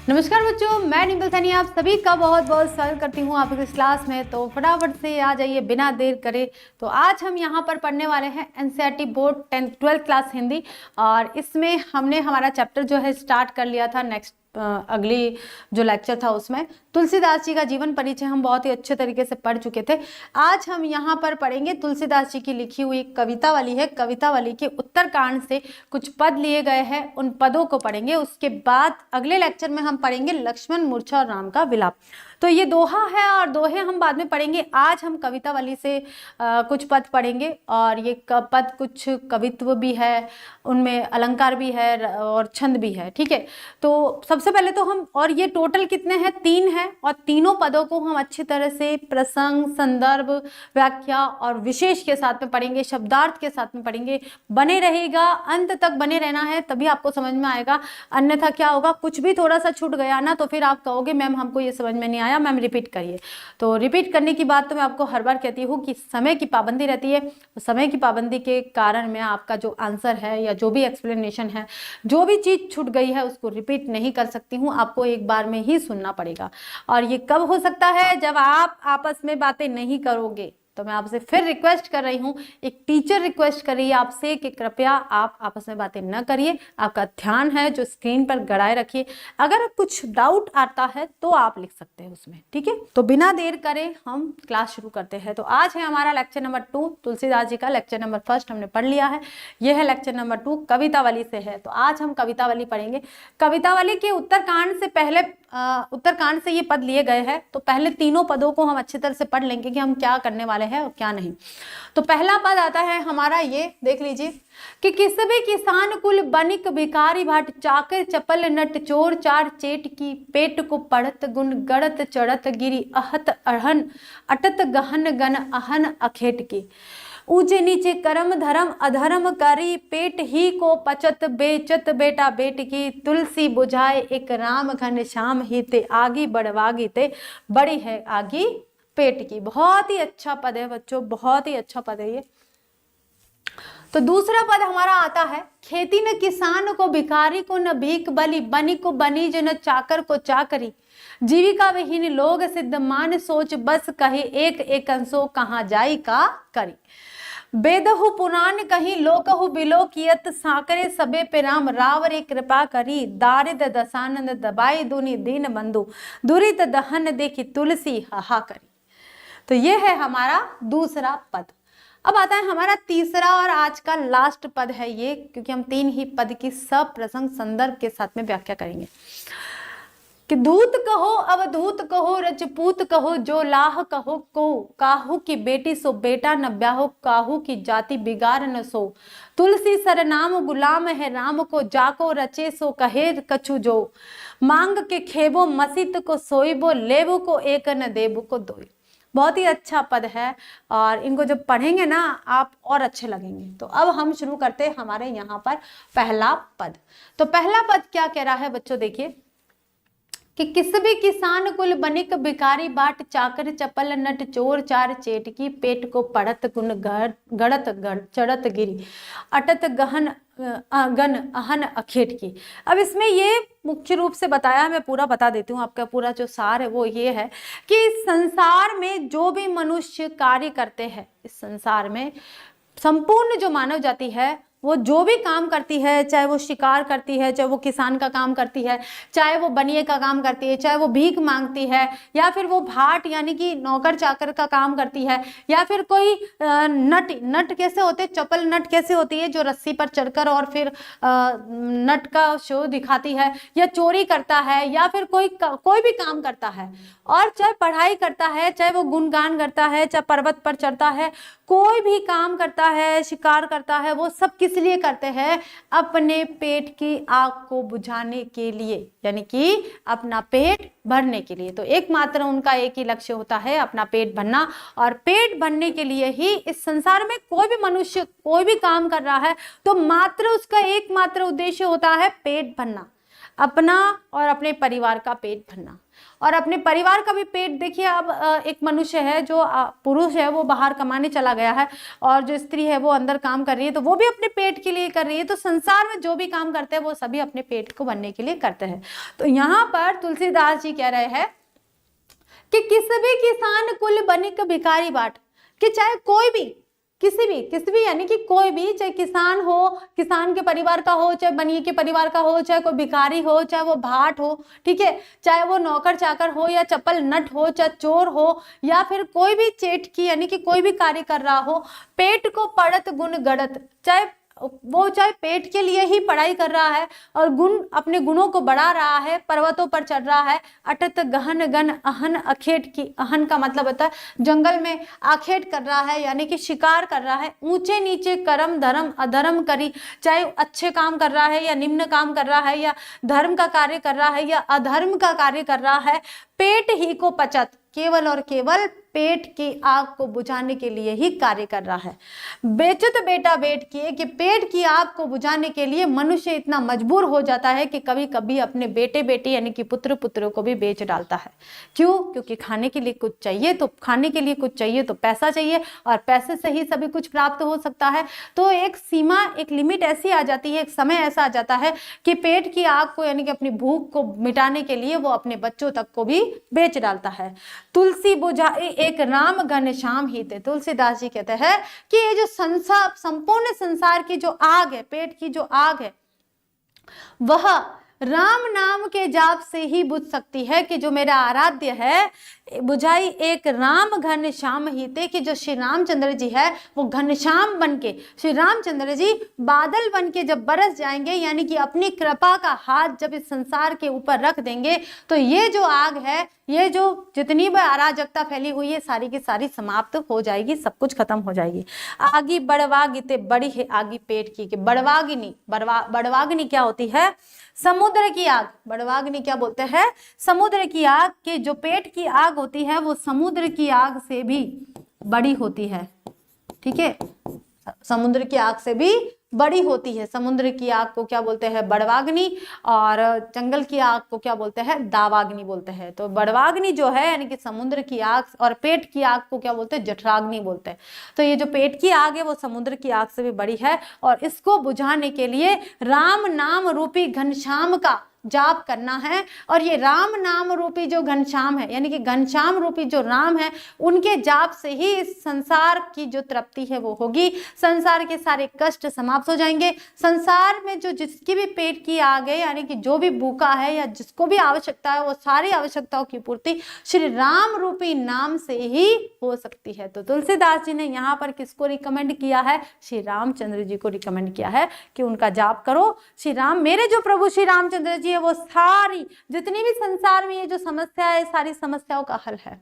नमस्कार बच्चों, मैं निम्बल सैनी आप सभी का बहुत बहुत स्वागत करती हूँ आपकी इस क्लास में। तो फटाफट से आ जाइए बिना देर करे। तो आज हम यहाँ पर पढ़ने वाले हैं NCERT board 10th 12th class Hindi, और इसमें हमने हमारा चैप्टर जो है स्टार्ट कर लिया था। नेक्स्ट अगली जो लेक्चर था उसमें तुलसीदास जी का जीवन परिचय हम बहुत ही अच्छे तरीके से पढ़ चुके थे। आज हम यहाँ पर पढ़ेंगे तुलसीदास जी की लिखी हुई कवितावली है। कवितावली के उत्तरकांड से कुछ पद लिए गए हैं, उन पदों को पढ़ेंगे। उसके बाद अगले लेक्चर में हम पढ़ेंगे लक्ष्मण, मूर्छा और राम का विलाप। तो ये दोहा है और दोहे हम बाद में पढ़ेंगे। आज हम कवितावली से कुछ पद पढ़ेंगे, और ये पद कुछ कवित्व भी है, उनमें अलंकार भी है और छंद भी है। ठीक है, तो सबसे पहले तो हम, और ये टोटल कितने हैं, 3 हैं, और तीनों पदों को हम अच्छी तरह से प्रसंग, संदर्भ, व्याख्या और विशेष के साथ में पढ़ेंगे, शब्दार्थ के साथ में पढ़ेंगे। बने रहेगा, अंत तक बने रहना है, तभी आपको समझ में आएगा। अन्यथा क्या होगा, कुछ भी थोड़ा सा छूट गया ना तो फिर आप कहोगे मैम हमको ये समझ में नहीं आया, मैम रिपीट करिए। तो रिपीट करने की बात तो मैं आपको हर बार कहती हूँ कि समय की पाबंदी रहती है। तो समय की पाबंदी के कारण मैं आपका जो आंसर है या जो भी एक्सप्लेनेशन है, जो भी चीज छूट गई है उसको रिपीट नहीं कर सकती हूँ, आपको एक बार में ही सुनना पड़ेगा। और ये कब हो सकता है, जब आप आपस में बातें नहीं करोगे। तो मैं आपसे फिर रिक्वेस्ट कर रही हूँ, एक टीचर रिक्वेस्ट कर रही है आपसे कि कृपया आप आपस में बातें न करिए। आपका ध्यान है जो स्क्रीन पर गड़ाए रखिए। अगर कुछ डाउट आता है तो आप लिख सकते हैं उसमें। ठीक है, तो बिना देर करे हम क्लास शुरू करते हैं। तो आज है हमारा लेक्चर नंबर 2 तुलसीदास जी का। लेक्चर नंबर 1 हमने पढ़ लिया है, यह है लेक्चर नंबर 2 कवितावली से है। तो आज हम कवितावली पढ़ेंगे। कवितावली के उत्तरकांड से पहले उत्तरकांड से ये पद लिए गए हैं, तो पहले तीनों पदों को हम अच्छी तरह से पढ़ लेंगे कि हम क्या करने वाले हैं और क्या नहीं। तो पहला पद आता है हमारा, ये देख लीजिए कि किस भी किसान कुल बनिक भिखारी भाट चाकर चपल नट चोर चार चेट की पेट को पढ़त गुण गड़त चढ़त गिरी अहत अहन अटत गहन गन अहन अखेट की ऊंचे नीचे कर्म धर्म अधर्म करी पेट ही को पचत बेचत बेटा बेट की तुलसी बुझाए एक राम घन श्याम ही ते आगी बढ़वागी ते बड़ी है आगी पेट की। बहुत ही अच्छा पद है बच्चों, बहुत ही अच्छा पद है ये। तो दूसरा पद हमारा आता है, खेती न किसान को भिखारी को न भीख बली बनी को बनीज न चाकर को चाकरी जीविका विहीन लोग सिद्ध मान सोच बस कही एक एक अंशो कहाँ जाई का करी बेदहु पुराण कहीं लोकहु बिलो कियत साकरे सबे पे राम रावरे कृपा करी दारिद दसानंद दबाई दुनि दीन बंधु दुरित दहन देखी तुलसी हाहा करी। तो ये है हमारा दूसरा पद। अब आता है हमारा तीसरा और आज का लास्ट पद है ये, क्योंकि हम 3 ही पद की सब प्रसंग संदर्भ के साथ में व्याख्या करेंगे। कि दूत कहो अवधूत कहो रजपूत कहो जो लाह कहो को काहू की बेटी सो बेटा न ब्याहो काहू की जाति बिगाड़ न सो तुलसी सरनाम गुलाम है राम को जाको रचे सो कहे कछु जो मांग के खेबो मसीत को सोईबो लेबो को एक न देबो को दोई। बहुत ही अच्छा पद है, और इनको जब पढ़ेंगे ना आप और अच्छे लगेंगे। तो अब हम शुरू करते हैं हमारे यहाँ पर पहला पद। तो पहला पद क्या कह रहा है बच्चों, देखिए कि किस भी किसान कुल बनिक भिखारी बाट चाकर चपल नट चोर चार चेट की पेट को पढ़त गुण गड़त चढ़त गिरी अटत गहन गन अहन अखेट की। अब इसमें ये मुख्य रूप से बताया, मैं पूरा बता देती हूँ। आपका पूरा जो सार है वो ये है कि संसार में जो भी मनुष्य कार्य करते हैं, इस संसार में संपूर्ण जो मानव जाति है वो जो भी काम करती है, चाहे वो शिकार करती है, चाहे वो किसान का काम करती है, चाहे वो बनिए का काम करती है, चाहे वो भीख मांगती है, या फिर वो भाट यानी कि नौकर चाकर का काम करती है, या फिर कोई नट कैसे होते, चपल नट कैसे होती है जो रस्सी पर चढ़कर और फिर नट का शो दिखाती है, या चोरी करता है, या फिर कोई भी काम करता है, और चाहे पढ़ाई करता है, चाहे वो गुणगान करता है, चाहे पर्वत पर चढ़ता है, कोई भी काम करता है, शिकार करता है, वो सब किस लिए करते हैं, अपने पेट की आग को बुझाने के लिए, यानी कि अपना पेट भरने के लिए। तो एकमात्र उनका एक ही लक्ष्य होता है, अपना पेट भरना, और पेट भरने के लिए ही इस संसार में कोई भी मनुष्य कोई भी काम कर रहा है तो मात्र उसका एकमात्र उद्देश्य होता है पेट भरना। अपना और अपने परिवार का पेट भरना। और अपने परिवार का भी पेट, देखिए अब एक मनुष्य है जो पुरुष है वो बाहर कमाने चला गया है और जो स्त्री है वो अंदर काम कर रही है, तो वो भी अपने पेट के लिए कर रही है। तो संसार में जो भी काम करते हैं वो सभी अपने पेट को भरने के लिए करते हैं। तो यहाँ पर तुलसीदास जी कह रहे हैं कि किसी भी किसान कुल बनिक भिखारी बाट, कि चाहे कोई भी किसी भी यानी कि कोई भी, चाहे किसान हो, किसान के परिवार का हो, चाहे बनिए के परिवार का हो, चाहे कोई भिखारी हो, चाहे वो भाट हो, ठीक है, चाहे वो नौकर चाकर हो या चप्पल नट हो, चाहे चोर हो या फिर कोई भी चेट की यानी कि कोई भी कार्य कर रहा हो, पेट को पढ़त गुण गढ़त, चाहे पेट के लिए ही पढ़ाई कर रहा है और अपने गुणों को बढ़ा रहा है, पर्वतों पर चढ़ रहा है, अटत गहन गन अहन अखेट की, अहन का मतलब होता है जंगल में आखेट कर रहा है यानी कि शिकार कर रहा है, ऊंचे नीचे कर्म धर्म अधर्म करी, चाहे अच्छे काम कर रहा है या निम्न काम कर रहा है या धर्म का कार्य कर रहा है या अधर्म का कार्य कर रहा है, पेट ही को पचत, केवल और केवल पेट की आग को बुझाने के लिए ही कार्य कर रहा है। बेचत बेटा बेट किए, कि पेट की आग को बुझाने के लिए मनुष्य इतना मजबूर हो जाता है कि कभी कभी अपने बेटे बेटी यानी कि पुत्र पुत्रों को भी बेच डालता है। क्यों? क्योंकि खाने के लिए कुछ चाहिए, तो खाने के लिए कुछ चाहिए तो पैसा चाहिए और पैसे से ही सभी कुछ प्राप्त हो सकता है। तो एक सीमा, एक लिमिट ऐसी आ जाती है, एक समय ऐसा आ जाता है कि पेट की आग को यानी कि अपनी भूख को मिटाने के लिए वो अपने बच्चों तक को भी बेच डालता है। तुलसी बुझाई एक राम घनश्याम ही थे। तुलसीदास जी कहते हैं कि ये जो संसार, संपूर्ण संसार की जो आग है, पेट की जो आग है, वह राम नाम के जाप से ही बुझ सकती है। कि जो मेरा आराध्य है, बुझाई एक राम घनश्याम ही थे, कि जो श्री रामचंद्र जी है वो घनश्याम बन के, श्री रामचंद्र जी बादल बन के जब बरस जाएंगे यानी कि अपनी कृपा का हाथ जब इस संसार के ऊपर रख देंगे, तो ये जो आग है, ये जो जितनी भी अराजकता फैली हुई है सारी की सारी समाप्त हो जाएगी, सब कुछ खत्म हो जाएगी। आगी बड़वागिते, बड़ी है आगी पेट की, कि बड़वागिनी, बड़वाग्नि क्या होती है? समुद्र की आग। बड़वाग्नि क्या बोलते हैं? समुद्र की आग। के जो पेट की आग होती है वो समुद्र की आग से भी बड़ी होती है, ठीक है, समुद्र की आग से भी बड़ी होती है। समुद्र की आग को क्या बोलते हैं? बड़वाग्नि, और जंगल की आग को क्या बोलते हैं? दावाग्नि बोलते हैं। तो बड़वाग्नि जो है यानी कि समुद्र की आग, और पेट की आग को क्या बोलते हैं? जठराग्नि बोलते हैं। तो ये जो पेट की आग है वो समुद्र की आग से भी बड़ी है, और इसको बुझाने के लिए राम नाम रूपी घनश्याम का जाप करना है। और ये राम नाम रूपी जो घनश्याम है यानी कि घनश्याम रूपी जो राम है, उनके जाप से ही इस संसार की जो तृप्ति है वो होगी, संसार के सारे कष्ट समाप्त हो जाएंगे। संसार में जो जिसकी भी पेट की आग है यानी कि जो भी भूखा है या जिसको भी आवश्यकता है, वो सारी आवश्यकताओं की पूर्ति श्री राम रूपी नाम से ही हो सकती है। तो तुलसीदास जी ने यहाँ पर किसको रिकमेंड किया है? श्री रामचंद्र जी को रिकमेंड किया है कि उनका जाप करो। श्री राम, मेरे जो प्रभु श्री रामचंद्र जी वो सारी जितनी भी संसार में ये जो समस्या है, सारी समस्याओं का हल है।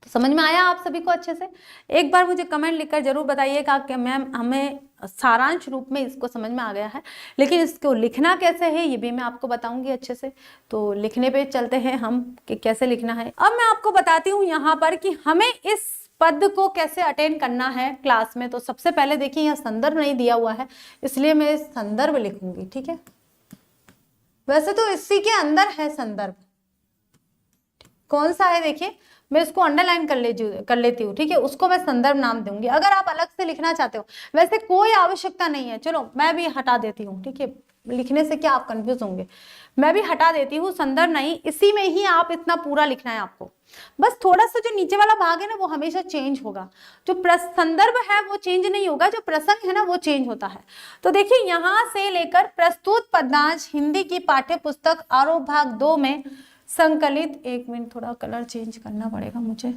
तो समझ में आया आप सभी को अच्छे से? एक बार मुझे कमेंट लिखकर जरूर बताइएगा कि मैम हमें सारांश रूप में इसको समझ में आ गया है, लेकिन इसको लिखना कैसे है ये भी मैं आपको बताऊंगी अच्छे से। तो लिखने पे चलते हैं हम कि कैसे लिखना है। अब मैं आपको बताती हूँ यहाँ पर कि हमें इस पद को कैसे अटेंड करना है क्लास में। तो सबसे पहले देखिए यहाँ संदर्भ नहीं दिया हुआ है, इसलिए मैं संदर्भ लिखूंगी, ठीक है। वैसे तो इसी के अंदर है संदर्भ, कौन सा है देखिए, मैं इसको अंडरलाइन कर लेती हूँ, ठीक है, उसको मैं संदर्भ नाम दूंगी। अगर आप अलग से लिखना चाहते हो, वैसे कोई आवश्यकता नहीं है, चलो मैं भी हटा देती हूँ, ठीक है, लिखने से क्या आप कंफ्यूज होंगे, मैं भी हटा देती हूँ, संदर्भ नहीं, इसी में ही आप इतना पूरा लिखना है आपको। बस थोड़ा सा जो नीचे वाला भाग है ना वो हमेशा चेंज होगा, जो संदर्भ है वो चेंज नहीं होगा, जो प्रसंग है ना वो चेंज होता है। तो देखिए यहाँ से लेकर प्रस्तुत पद्यांश हिंदी की पाठ्य पुस्तक आरोह भाग 2 में संकलित, एक मिनट थोड़ा कलर चेंज करना पड़ेगा मुझे,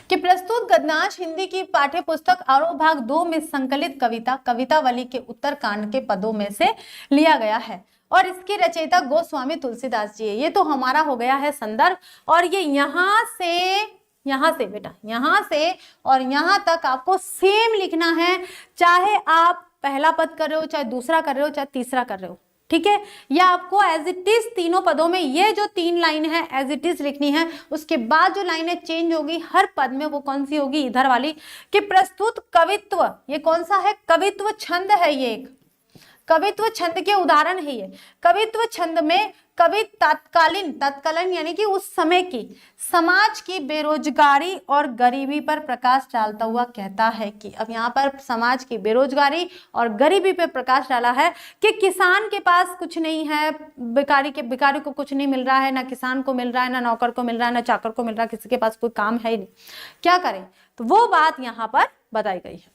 कि प्रस्तुत गद्यांश हिंदी की पाठ्य पुस्तक आरोह भाग 2 में संकलित कविता कवितावली के उत्तरकांड के पदों में से लिया गया है और इसके रचयिता गोस्वामी तुलसीदास जी है। ये तो हमारा हो गया है संदर्भ, और ये यहाँ से बेटा, यहाँ से और यहाँ तक आपको सेम लिखना है, चाहे आप पहला पद कर रहे हो, चाहे दूसरा कर रहे हो, चाहे तीसरा कर रहे हो, ठीक है। या आपको एज इट इज तीनों पदों में ये जो 3 लाइन है एज इट इज लिखनी है। उसके बाद जो लाइनें चेंज होगी हर पद में, वो कौन सी होगी? इधर वाली, कि प्रस्तुत कवित्व, ये कौन सा है? कवित्व छंद है ये एक, कवित्व छंद के उदाहरण है ये। कवित्व छंद में कवि तत्कालीन यानी कि उस समय की समाज की बेरोजगारी और गरीबी पर प्रकाश डालता हुआ कहता है कि, अब यहाँ पर समाज की बेरोजगारी और गरीबी पर प्रकाश डाला है कि किसान के पास कुछ नहीं है, भिखारी को कुछ नहीं मिल रहा है, ना किसान को मिल रहा है, ना नौकर को मिल रहा है, ना चाकर को मिल रहा है, किसी के पास कोई काम है ही नहीं, क्या करें। तो वो बात यहाँ पर बताई गई है।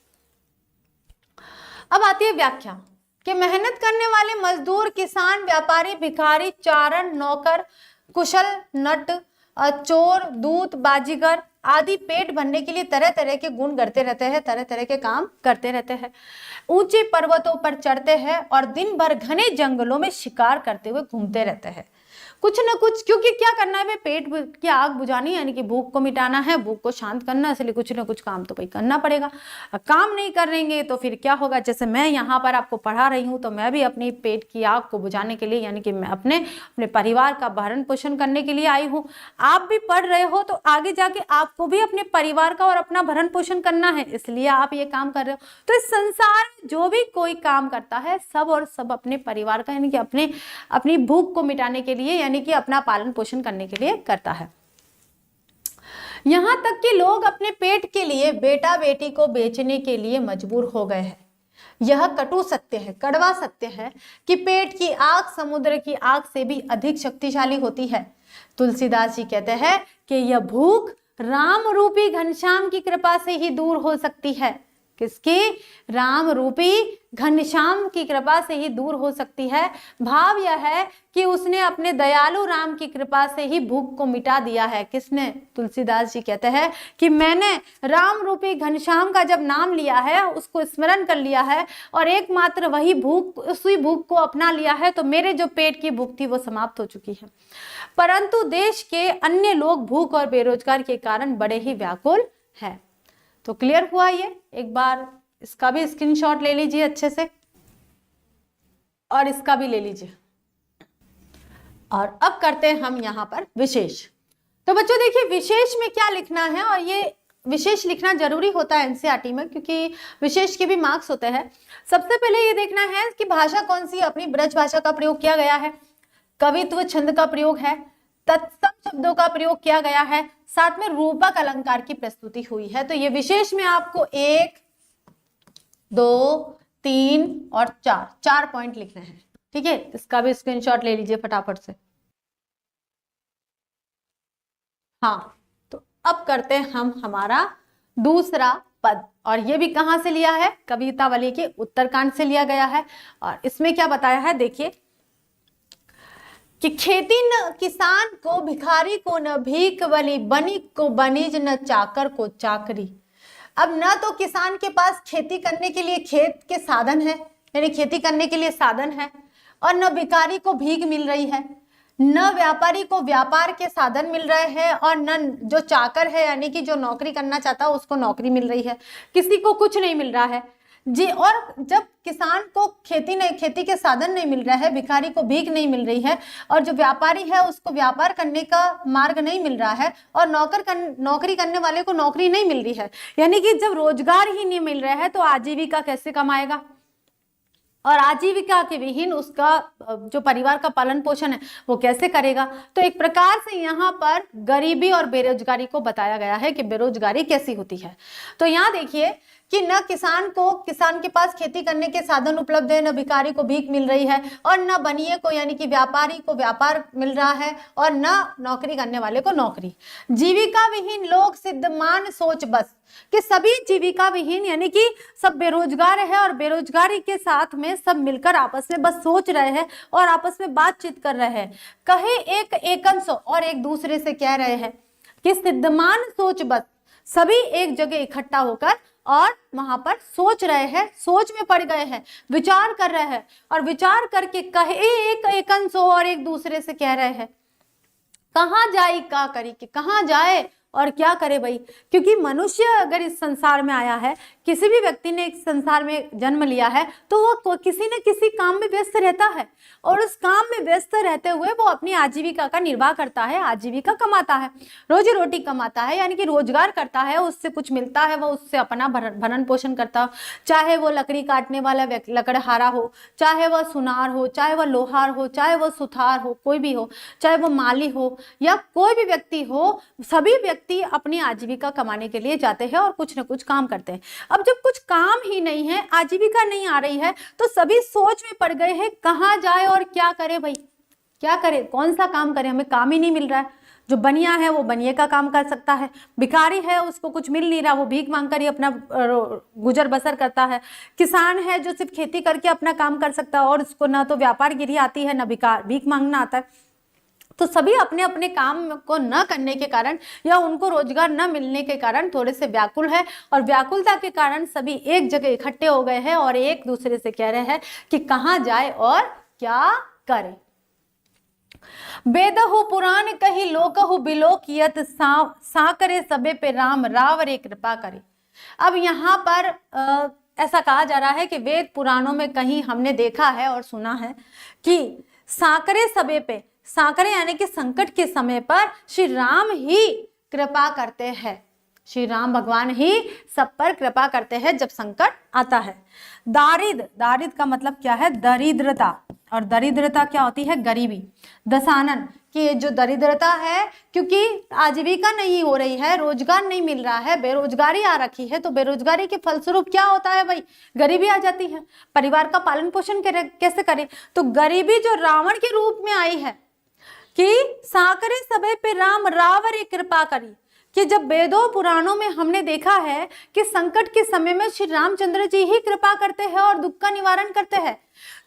अब आती है व्याख्या कि मेहनत करने वाले मजदूर, किसान, व्यापारी, भिखारी, चारण, नौकर, कुशल, नट, चोर, दूत, बाजीगर आदि पेट भरने के लिए तरह तरह के गुण करते रहते हैं, तरह तरह के काम करते रहते हैं, ऊंचे पर्वतों पर चढ़ते हैं और दिन भर घने जंगलों में शिकार करते हुए घूमते रहते हैं। कुछ न कुछ, क्योंकि क्या करना है, वे पेट की आग बुझानी यानी कि भूख को मिटाना है, भूख को शांत करना, इसलिए कुछ न कुछ काम तो भाई करना पड़ेगा। काम नहीं करेंगे तो फिर क्या होगा। जैसे मैं यहाँ पर आपको पढ़ा रही हूँ तो मैं भी अपनी पेट की आग को बुझाने के लिए यानी कि मैं अपने परिवार का भरण पोषण करने के लिए आई हूँ। आप भी पढ़ रहे हो तो आगे जाके आपको भी अपने परिवार का और अपना भरण पोषण करना है, इसलिए आप ये काम कर रहे हो। तो इस संसार में जो भी कोई काम करता है सब और सब अपने परिवार का यानी कि अपनी भूख को मिटाने के लिए यानी कि अपना पालन पोषण करने के लिए करता है। यहां तक कि लोग अपने पेट के लिए बेटा बेटी को बेचने के लिए मजबूर हो गए हैं। यह कटु सत्य है, कड़वा सत्य है कि पेट की आग समुद्र की आग से भी अधिक शक्तिशाली होती है। तुलसीदास जी कहते हैं कि यह भूख राम रूपी घनश्याम की कृपा से ही दूर हो सकती है। किसकी? राम रूपी घनश्याम की कृपा से ही दूर हो सकती है। भाव यह है कि उसने अपने दयालु राम की कृपा से ही भूख को मिटा दिया है। किसने? तुलसीदास जी कहते हैं कि मैंने राम रूपी घनश्याम का जब नाम लिया है, उसको स्मरण कर लिया है और एकमात्र वही भूख, उसी भूख को अपना लिया है, तो मेरे जो पेट की भूख थी वो समाप्त हो चुकी है। परंतु देश के अन्य लोग भूख और बेरोजगार के कारण बड़े ही व्याकुल हैं। तो क्लियर हुआ ये? एक बार इसका भी स्क्रीनशॉट ले लीजिए अच्छे से और इसका भी ले लीजिए। और अब करते हैं हम यहाँ पर विशेष। तो बच्चों देखिए विशेष में क्या लिखना है, और ये विशेष लिखना जरूरी होता है एनसीईआरटी में क्योंकि विशेष के भी मार्क्स होते हैं। सबसे पहले ये देखना है कि भाषा कौन सी, अपनी ब्रज भाषा का प्रयोग किया गया है, कवित्व छंद का प्रयोग है, तत्सम शब्दों का प्रयोग किया गया है, साथ में रूपक अलंकार की प्रस्तुति हुई है। तो ये विशेष में आपको 1, 2, 3 और 4 पॉइंट लिखने हैं। ठीक है, इसका भी स्क्रीनशॉट ले लीजिए फटाफट से। हाँ, तो अब करते हैं हम हमारा दूसरा पद, और ये भी कहां से लिया है? कवितावली के उत्तरकांड से लिया गया है। और इसमें क्या बताया है देखिए कि खेती न किसान को भिखारी को न भीख बनी, बनिक को बनिज न चाकर को चाकरी। अब न तो किसान के पास खेती करने के लिए खेत के साधन है यानी खेती करने के लिए साधन है, और न भिखारी को भीख मिल रही है, न व्यापारी को व्यापार के साधन मिल रहे हैं, और न जो चाकर है यानी कि जो नौकरी करना चाहता है उसको नौकरी मिल रही है। किसी को कुछ नहीं मिल रहा है जी। और जब किसान को खेती के साधन नहीं मिल रहा है, भिखारी को भीख नहीं मिल रही है, और जो व्यापारी है उसको व्यापार करने का मार्ग नहीं मिल रहा है, और नौकरी करने वाले को नौकरी नहीं मिल रही है, यानी कि जब रोजगार ही नहीं मिल रहा है तो आजीविका कैसे कमाएगा, और आजीविका के विहीन उसका जो परिवार का पालन पोषण है वो कैसे करेगा। तो एक प्रकार से यहाँ पर गरीबी और बेरोजगारी को बताया गया है कि बेरोजगारी कैसी होती है। तो यहाँ देखिए कि न किसान के पास खेती करने के साधन उपलब्ध है, न भिखारी को भीख मिल रही है, और न बनिए को यानी कि व्यापारी को व्यापार मिल रहा है, और न नौकरी करने वाले को नौकरी। जीविका विहीन लोग सिद्धमान सोच बस, कि सभी जीविका विहीन यानी कि सब बेरोजगार है, और बेरोजगारी के साथ में सब मिलकर आपस में बस सोच रहे हैं और आपस में बातचीत कर रहे हैं। कहे एक एकन सो, और एक दूसरे से कह रहे हैं कि सिद्धमान सोच बस, सभी एक जगह इकट्ठा होकर और वहां पर सोच रहे हैं, सोच में पड़ गए हैं, विचार कर रहे हैं, और विचार करके कहे एक एकन सो, और एक दूसरे से कह रहे हैं कहाँ जाई का करी, कि कहाँ जाए और क्या करे भाई, क्योंकि मनुष्य अगर इस संसार में आया है, किसी भी व्यक्ति ने इस संसार में जन्म लिया है, तो वो किसी न किसी काम में व्यस्त रहता है और उस काम में व्यस्त रहते हुए वो अपनी आजीविका का निर्वाह करता है, आजीविका कमाता है, रोजी रोटी कमाता है, यानी कि रोजगार करता है, उससे कुछ मिलता है, वो उससे अपना भरण पोषण करता है। चाहे वो लकड़ी काटने वाला लकड़हारा हो, चाहे वह सुनार हो, चाहे वह लोहार हो, चाहे वह सुथार हो, कोई भी हो, चाहे वो माली हो या कोई भी व्यक्ति हो, सभी व्यक्ति अपनी आजीविका कमाने के लिए जाते हैं और कुछ न कुछ काम करते हैं। अब जब कुछ काम ही नहीं है, आजीविका नहीं आ रही है, तो सभी सोच में पड़ गए हैं कहाँ जाए और क्या करे भाई, क्या करे, कौन सा काम करे, हमें काम ही नहीं मिल रहा है। जो बनिया है वो बनिए का काम कर सकता है, भिखारी है उसको कुछ मिल नहीं रहा, वो भीख मांग कर ही अपना गुजर बसर करता है, किसान है जो सिर्फ खेती करके अपना काम कर सकता है और उसको ना तो व्यापारगिरी आती है, ना भीख मांगना आता है। तो सभी अपने अपने काम को न करने के कारण या उनको रोजगार न मिलने के कारण थोड़े से व्याकुल है, और व्याकुलता के कारण सभी एक जगह इकट्ठे हो गए हैं और एक दूसरे से कह रहे हैं कि कहाँ जाए और क्या करे। वेदहु पुराण कही लोकहु बिलोकियत साकरे सबे पे राम रावरे कृपा करे। अब यहाँ पर ऐसा कहा जा रहा है कि वेद पुराणों में कहीं हमने देखा है और सुना है कि साकरे सबे पे, साकरे यानी कि संकट के समय पर श्री राम ही कृपा करते हैं, श्री राम भगवान ही सब पर कृपा करते हैं जब संकट आता है। दारिद का मतलब क्या है, दरिद्रता, और दरिद्रता क्या होती है, गरीबी। दशानन कि जो दरिद्रता है, क्योंकि आजीविका नहीं हो रही है, रोजगार नहीं मिल रहा है, बेरोजगारी आ रखी है, तो बेरोजगारी के फलस्वरूप क्या होता है भाई, गरीबी आ जाती है। परिवार का पालन पोषण कैसे करे, तो गरीबी जो रावण के रूप में आई है कि साकरे सबे पे राम रावरे कृपा करी, कि जब वेदों पुराणों में हमने देखा है कि संकट के समय में श्री रामचंद्र जी ही कृपा करते हैं और दुख का निवारण करते हैं,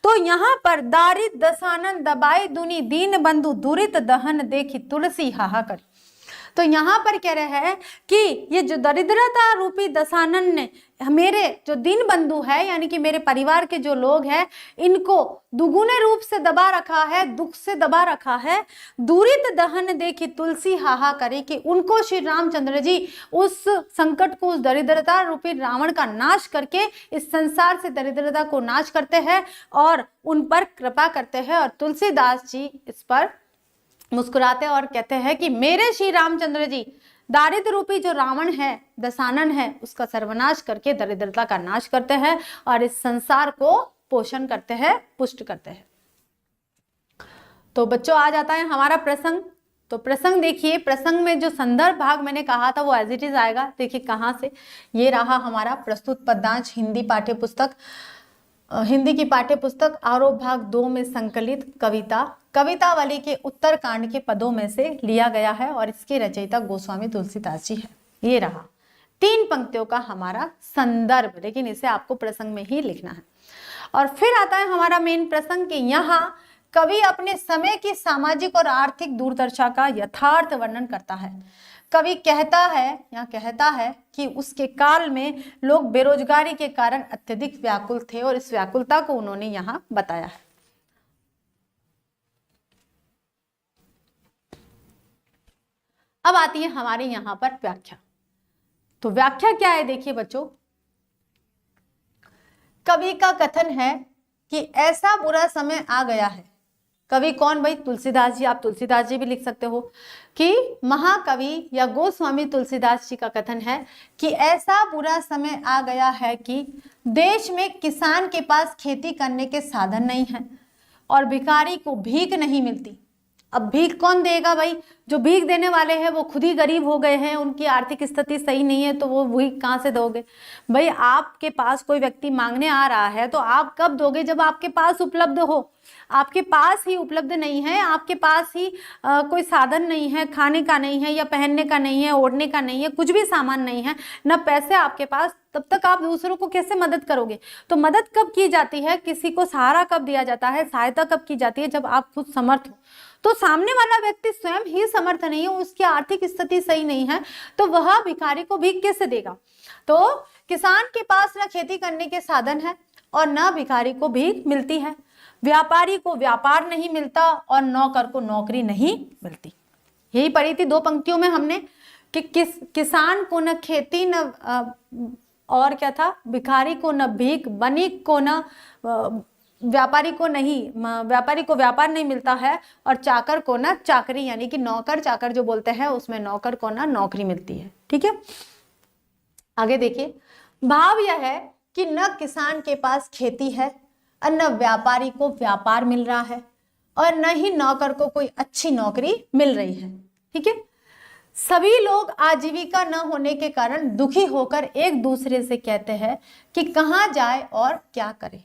तो यहाँ पर दारिद दशानन दबाई दुनी दीन बंधु दुरित दहन देखी तुलसी हाहा करी। तो यहाँ पर कह रहे हैं कि ये जो दरिद्रता रूपी दशानन ने मेरे जो दीन बंधु है, यानी कि मेरे परिवार के जो लोग हैं, इनको दुगुने रूप से दबा रखा है, दुख से दबा रखा है। दूरित दहन देखी तुलसी हाहा करे, कि उनको श्री रामचंद्र जी उस संकट को, उस दरिद्रता रूपी रावण का नाश करके इस संसार से दरिद्रता को नाश करते हैं और उन पर कृपा करते हैं। और तुलसीदास जी इस पर मुस्कुराते और कहते हैं कि मेरे श्री रामचंद्र जी दारिद्र रूपी जो रावण है, दशानन है, उसका सर्वनाश करके दरिद्रता का नाश करते हैं और इस संसार को पोषण करते हैं, पुष्ट करते हैं। तो बच्चों आ जाता है हमारा प्रसंग। तो प्रसंग देखिए, प्रसंग में जो संदर्भ भाग मैंने कहा था वो एज इट इज आएगा। देखिए कहाँ से, ये रहा हमारा प्रस्तुत पद्यांश हिंदी पाठ्य पुस्तक, हिंदी की पाठ्य पुस्तक आरोप भाग 2 में संकलित कवितावली के उत्तरकांड के पदों में से लिया गया है और इसके रचयिता गोस्वामी तुलसीदास जी है। ये रहा 3 पंक्तियों का हमारा संदर्भ, लेकिन इसे आपको प्रसंग में ही लिखना है। और फिर आता है हमारा मेन प्रसंग कि यहाँ कवि अपने समय की सामाजिक और आर्थिक दुर्दशा का यथार्थ वर्णन करता है। कवि कहता है कि उसके काल में लोग बेरोजगारी के कारण अत्यधिक व्याकुल थे और इस व्याकुलता को उन्होंने यहाँ बताया है। अब आती है हमारे यहाँ पर व्याख्या। तो व्याख्या क्या है, देखिए बच्चों, कवि का कथन है कि ऐसा बुरा समय आ गया है। कवि कौन भाई, तुलसीदास जी। आप तुलसीदास जी भी लिख सकते हो कि महाकवि या गोस्वामी तुलसीदास जी का कथन है कि ऐसा बुरा समय आ गया है कि देश में किसान के पास खेती करने के साधन नहीं है और भिखारी को भीख नहीं मिलती। अब भीख कौन देगा भाई, जो भीख देने वाले हैं वो खुद ही गरीब हो गए हैं, उनकी आर्थिक स्थिति सही नहीं है, तो वो भीख कहाँ से दोगे भाई। आपके पास कोई व्यक्ति मांगने आ रहा है तो आप कब दोगे, जब आपके पास उपलब्ध हो। आपके पास ही उपलब्ध नहीं है, आपके पास ही कोई साधन नहीं है, खाने का नहीं है या पहनने का नहीं है, ओढ़ने का नहीं है, कुछ भी सामान नहीं है, ना पैसे आपके पास, तब तक आप दूसरों को कैसे मदद करोगे। तो मदद कब की जाती है, किसी को सहारा कब दिया जाता है, सहायता कब की जाती है, जब आप खुद समर्थ हो। तो सामने वाला व्यक्ति स्वयं ही समर्थ नहीं है, उसकी आर्थिक स्थिति सही नहीं है, तो वह भिखारी को भीख कैसे देगा। तो किसान के पास ना खेती करने के साधन है और ना भिखारी को भीख मिलती है, व्यापारी को व्यापार नहीं मिलता और नौकर को नौकरी नहीं मिलती। यही पढ़ी थी 2 पंक्तियों में हमने कि किसान को न खेती न और क्या था, भिखारी को न भीख, बनिक को न व्यापारी को नहीं, व्यापारी को व्यापार नहीं मिलता है, और चाकर को ना चाकरी, यानी कि नौकर चाकर जो बोलते हैं उसमें नौकर को ना नौकरी मिलती है। ठीक है, आगे देखिए, भाव यह है कि न किसान के पास खेती है और न व्यापारी को व्यापार मिल रहा है, और न ही नौकर को कोई अच्छी नौकरी मिल रही है। ठीक है, सभी लोग आजीविका न होने के कारण दुखी होकर एक दूसरे से कहते हैं कि कहाँ जाए और क्या करे,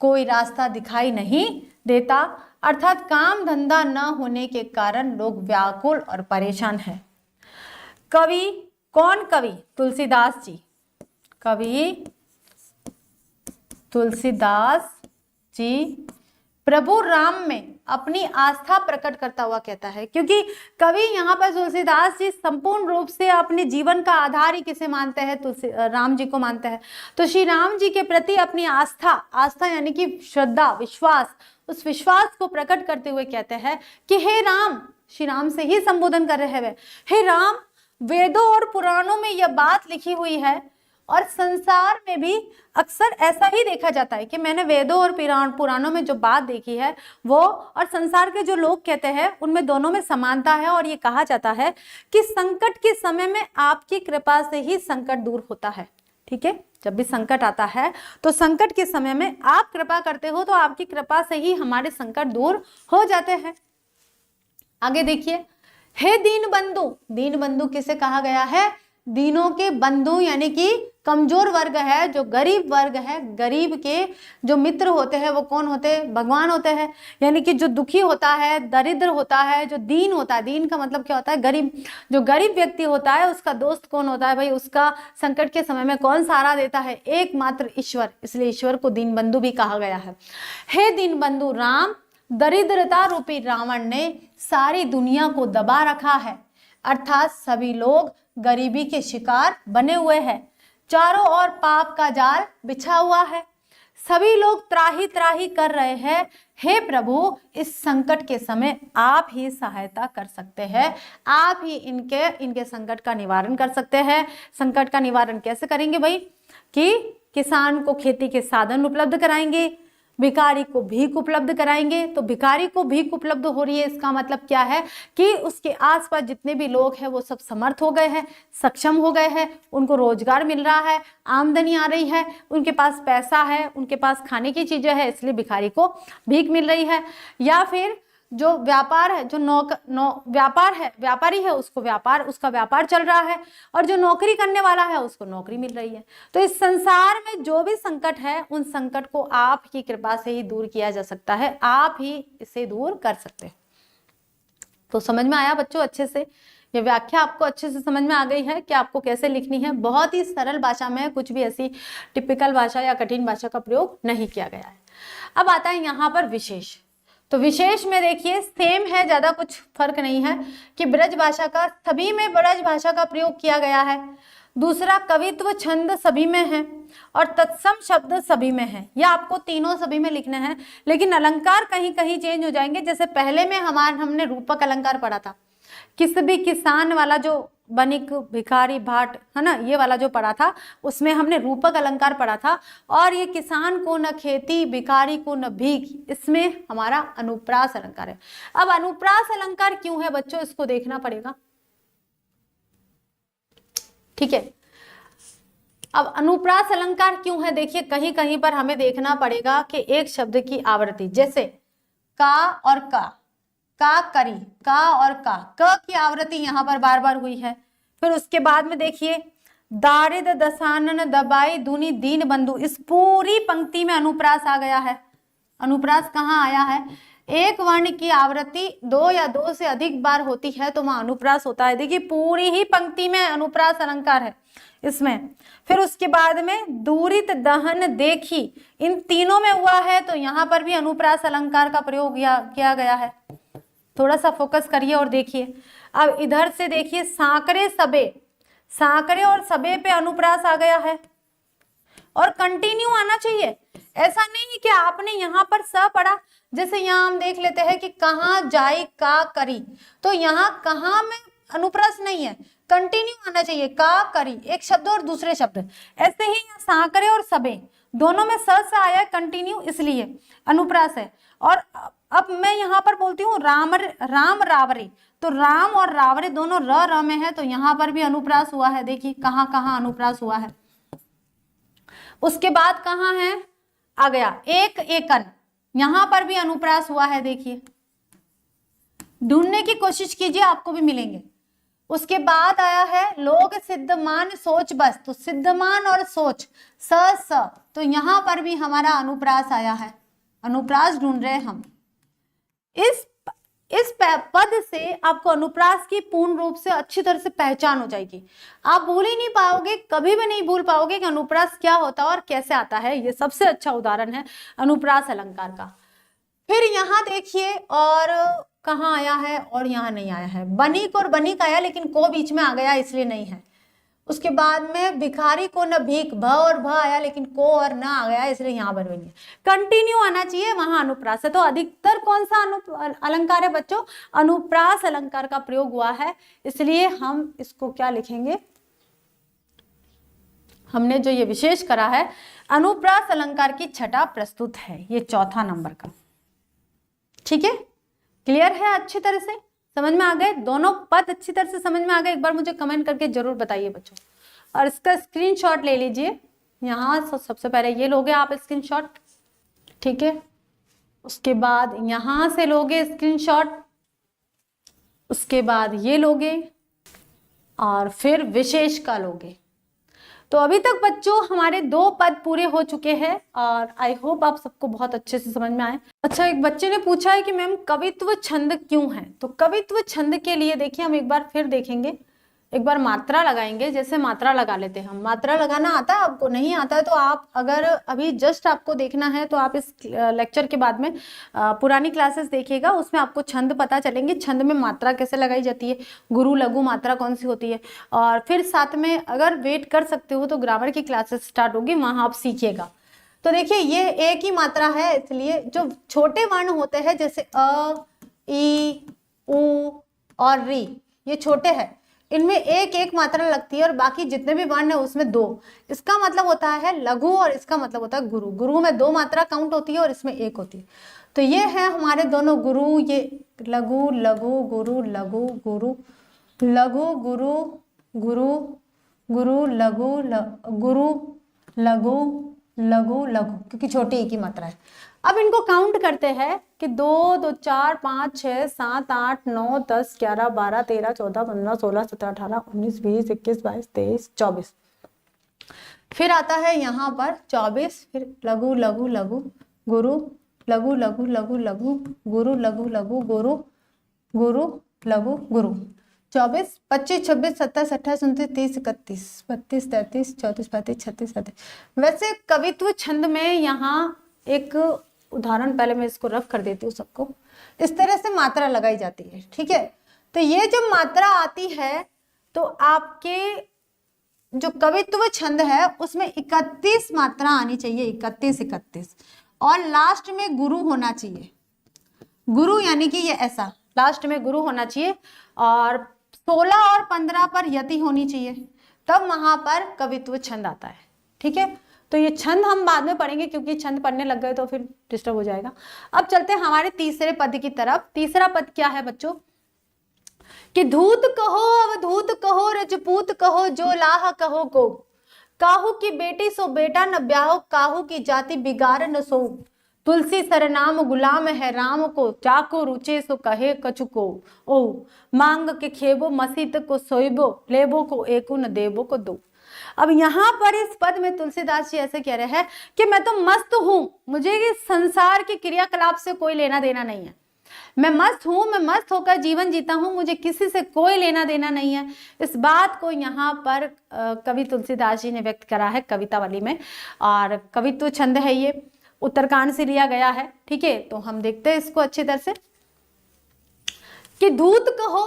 कोई रास्ता दिखाई नहीं देता, अर्थात काम धंधा न होने के कारण लोग व्याकुल और परेशान हैं। कवि कौन? कवि तुलसीदास जी। कवि तुलसीदास जी प्रभु राम में अपनी आस्था प्रकट करता हुआ कहता है, क्योंकि कवि यहाँ पर तुलसीदास जी संपूर्ण रूप से अपने जीवन का आधार ही किसे मानते हैं? तुलसी राम जी को मानते हैं। तो श्री राम जी के प्रति अपनी आस्था यानी कि श्रद्धा, विश्वास, उस विश्वास को प्रकट करते हुए कहते हैं कि हे राम, श्री राम से ही संबोधन कर रहे हैं, हे राम, वेदों और पुराणों में यह बात लिखी हुई है और संसार में भी अक्सर ऐसा ही देखा जाता है कि मैंने वेदों और पुराणों में जो बात देखी है वो और संसार के जो लोग कहते हैं उनमें दोनों में समानता है। और ये कहा जाता है कि संकट के समय में आपकी कृपा से ही संकट दूर होता है। ठीक है, जब भी संकट आता है तो संकट के समय में आप कृपा करते हो तो आपकी कृपा से ही हमारे संकट दूर हो जाते हैं। आगे देखिए, हे दीन बंधु। दीन बंधु किसे कहा गया है? दीनों के बंधु यानी कि कमजोर वर्ग है, जो गरीब वर्ग है, गरीब के जो मित्र होते हैं वो कौन होते हैं? भगवान होते हैं। यानी कि जो दुखी होता है, दरिद्र होता है, जो दीन होता है, दीन का मतलब क्या होता है? गरीब। जो गरीब व्यक्ति होता है उसका दोस्त कौन होता है भाई? उसका संकट के समय में कौन सहारा देता है? एकमात्र ईश्वर। इसलिए ईश्वर को दीन बंधु भी कहा गया है। हे दीन बंधु राम, दरिद्रता रूपी रावण ने सारी दुनिया को दबा रखा है, अर्थात सभी लोग गरीबी के शिकार बने हुए हैं। चारों ओर पाप का जाल बिछा हुआ है, सभी लोग त्राही त्राही कर रहे हैं। हे प्रभु, इस संकट के समय आप ही सहायता कर सकते हैं, आप ही इनके संकट का निवारण कर सकते हैं। संकट का निवारण कैसे करेंगे भाई? कि किसान को खेती के साधन उपलब्ध कराएंगे, भिखारी को भीख उपलब्ध कराएंगे। तो भिखारी को भीख उपलब्ध हो रही है, इसका मतलब क्या है कि उसके आसपास जितने भी लोग हैं वो सब समर्थ हो गए हैं, सक्षम हो गए हैं, उनको रोजगार मिल रहा है, आमदनी आ रही है, उनके पास पैसा है, उनके पास खाने की चीजें हैं, इसलिए भिखारी को भीख मिल रही है। या फिर जो व्यापार है, जो व्यापारी है, उसका व्यापार चल रहा है, और जो नौकरी करने वाला है उसको नौकरी मिल रही है। तो इस संसार में जो भी संकट है उन संकट को आप की कृपा से ही दूर किया जा सकता है, आप ही इसे दूर कर सकते हैं। तो समझ में आया बच्चों? अच्छे से ये व्याख्या आपको अच्छे से समझ में आ गई है कि आपको कैसे लिखनी है। बहुत ही सरल भाषा में, कुछ भी ऐसी टिपिकल भाषा या कठिन भाषा का प्रयोग नहीं किया गया है। अब आता है यहाँ पर विशेष। तो विशेष में देखिए सेम है, ज्यादा कुछ फर्क नहीं है कि ब्रज भाषा का, सभी में ब्रज भाषा का प्रयोग किया गया है। दूसरा, कवित्व छंद सभी में है और तत्सम शब्द सभी में है। यह आपको तीनों सभी में लिखने हैं, लेकिन अलंकार कहीं कहीं चेंज हो जाएंगे। जैसे पहले में हमने रूपक अलंकार पढ़ा था, किस भी किसान वाला जो बनिक, भिखारी, भाट है ना, ये वाला जो पढ़ा था उसमें हमने रूपक अलंकार पढ़ा था। और ये किसान को न खेती, भिखारी को न भीख, इसमें हमारा अनुप्रास अलंकार है। अब अनुप्रास अलंकार क्यों है बच्चों, इसको देखना पड़ेगा। ठीक है, अब अनुप्रास अलंकार क्यों है, देखिए कहीं कहीं पर हमें देखना पड़ेगा कि एक शब्द की आवृत्ति, जैसे का और का करी, का और का की आवृत्ति यहाँ पर बार बार हुई है। फिर उसके बाद में देखिए दारिद दसानन दबाई धुनी दीन बंधु, इस पूरी पंक्ति में अनुप्रास आ गया है। अनुप्रास कहाँ आया है? एक वर्ण की आवृत्ति 2 या 2 से अधिक बार होती है तो वहां अनुप्रास होता है। देखिए पूरी ही पंक्ति में अनुप्रास अलंकार है इसमें। फिर उसके बाद में दूरित दहन देखी, इन तीनों में हुआ है तो यहाँ पर भी अनुप्रास अलंकार का प्रयोग किया गया है। थोड़ा सा फोकस करिए और देखिए। अब इधर से देखिए सांकरे सबे, सांकरे और सबे पे अनुप्रास आ गया है और कंटिन्यू आना चाहिए। ऐसा नहीं कि आपने यहाँ पर स पढ़ा, जैसे यहाँ हम देख लेते हैं कि कहाँ जाई का करी, तो यहाँ कहाँ में अनुप्रास नहीं है, कंटिन्यू आना चाहिए। का, करी, एक शब्द और दूसरे शब्द। ऐसे ही साकरे और सबे दोनों में स से आया है कंटिन्यू, इसलिए अनुप्रास है। और अब मैं यहाँ पर बोलती हूँ राम रावरे, तो राम और रावरे दोनों र में है, तो यहाँ पर भी अनुप्रास हुआ है। देखिए कहाँ कहाँ अनुप्रास हुआ है। उसके बाद कहाँ है, आ गया एक एकन, यहां पर भी अनुप्रास हुआ है। देखिए ढूंढने की कोशिश कीजिए, आपको भी मिलेंगे। उसके बाद आया है लोग सिद्धमान सोच बस, तो सिद्धमान और सोच स, तो यहां पर भी हमारा अनुप्रास आया है। अनुप्रास ढूंढ रहे हैं हम। इस पद से आपको अनुप्रास की पूर्ण रूप से अच्छी तरह से पहचान हो जाएगी। आप भूल ही नहीं पाओगे, कभी भी नहीं भूल पाओगे कि अनुप्रास क्या होता है और कैसे आता है। ये सबसे अच्छा उदाहरण है अनुप्रास अलंकार का। फिर यहाँ देखिए और कहाँ आया है, और यहाँ नहीं आया है। बनिक और बनिक आया, लेकिन को बीच में आ गया इसलिए नहीं है। उसके बाद में भिखारी को न भीख, भ और भ आया, लेकिन को और न आ गया इसलिए यहाँ पर भी नहीं। कंटिन्यू आना चाहिए, वहां अनुप्रास है। तो अधिकतर कौन सा अलंकार है बच्चों, अनुप्रास अलंकार का प्रयोग हुआ है, इसलिए हम इसको क्या लिखेंगे, हमने जो ये विशेष करा है अनुप्रास अलंकार की छटा प्रस्तुत है, ये चौथा नंबर का। ठीक है, क्लियर है, अच्छी तरह से समझ में आ गए, दोनों पद अच्छी तरह से समझ में आ गए। एक बार मुझे कमेंट करके जरूर बताइए बच्चों, और इसका स्क्रीनशॉट ले लीजिए। यहाँ सबसे पहले ये लोगे आप स्क्रीनशॉट, ठीक है। उसके बाद यहाँ से लोगे स्क्रीनशॉट, उसके बाद ये लोगे, और फिर विशेष का लोगे। तो अभी तक बच्चों हमारे 2 पद पूरे हो चुके हैं, और आई होप आप सबको बहुत अच्छे से समझ में आए। अच्छा, एक बच्चे ने पूछा है कि मैम कवित्व छंद क्यों है, तो कवित्व छंद के लिए देखिए हम एक बार फिर देखेंगे, एक बार मात्रा लगाएंगे। जैसे मात्रा लगा लेते हैं हम, मात्रा लगाना आता है आपको, नहीं आता है तो आप अगर अभी जस्ट आपको देखना है तो आप इस लेक्चर के बाद में पुरानी क्लासेस देखिएगा, उसमें आपको छंद पता चलेंगे, छंद में मात्रा कैसे लगाई जाती है, गुरु लघु मात्रा कौन सी होती है। और फिर साथ में अगर वेट कर सकते हो तो ग्रामर की क्लासेस स्टार्ट होगी, वहां आप सीखिएगा। तो देखिए ये एक ही मात्रा है, इसलिए जो छोटे वर्ण होते हैं जैसे अ, ई, उ और री, ये छोटे हैं, इनमें एक एक मात्रा लगती है, और बाकी जितने भी वर्ण है उसमें 2। इसका मतलब होता है लघु, और इसका मतलब होता है गुरु। गुरु में 2 मात्रा काउंट होती है और इसमें 1 होती है। तो ये है हमारे दोनों गुरु, ये लघु लघु गुरु लघु गुरु लघु गुरु गुरु गुरु लघु गुरु लघु लघु लघु, क्योंकि छोटी एक ही मात्रा है। अब इनको काउंट करते हैं कि 2 2 4 5 6 7 8 9 10 11 12 13 14 15 16 17 18 19 20 21 22 23 24। फिर आता है यहाँ पर 24, फिर लघु लघु लघु गुरु लघु लघु लघु लघु गुरु लघु लघु गुरु गुरु लघु गुरु। 24 25 26 27 28 29 30 31 32 33 34 35 36 37। वैसे कवित्व छंद में यहाँ एक उदाहरण, पहले मैं इसको रफ कर देती हूँ सबको, इस तरह से मात्रा लगाई जाती है। ठीक है, तो ये जब मात्रा आती है तो आपके जो कवित्व छंद है उसमें 31 मात्रा आनी चाहिए, 31 और लास्ट में गुरु होना चाहिए। गुरु यानी कि ये ऐसा लास्ट में गुरु होना चाहिए, और 16 और 15 पर यति होनी चाहिए, तब वहां पर कवित्व छंद आता है। ठीक है, तो ये छंद हम बाद में पढ़ेंगे, क्योंकि छंद पढ़ने लग गए तो फिर डिस्टर्ब हो जाएगा। अब चलते हैं हमारे तीसरे पद की तरफ। तीसरा पद क्या है बच्चों, कि धूत कहो अवधूत कहो रजपूत कहो जो लाह कहो को, काहू की बेटी सो बेटा न ब्याहो, काहू की जाति बिगाड़ न सो, तुलसी सरनाम गुलाम है राम को, चाको रुचे सो कहे कछु को, ओ मांग के खेबो मसीत को सोइबो, लेबो को एको न देबो को दो। अब यहाँ पर इस पद में तुलसीदास जी ऐसे कह रहे हैं कि मैं तो मस्त हूं, मुझे संसार के क्रियाकलाप से कोई लेना देना नहीं है, मैं मस्त हूं, मैं मस्त होकर जीवन जीता हूं, मुझे किसी से कोई लेना देना नहीं है। इस बात को यहाँ पर कवि तुलसीदास जी ने व्यक्त करा है कविता वाली में, और कवित्व छंद है ये, उत्तरकांड से लिया गया है। ठीक है, तो हम देखते हैं इसको अच्छी तरह से, कि धूत कहो,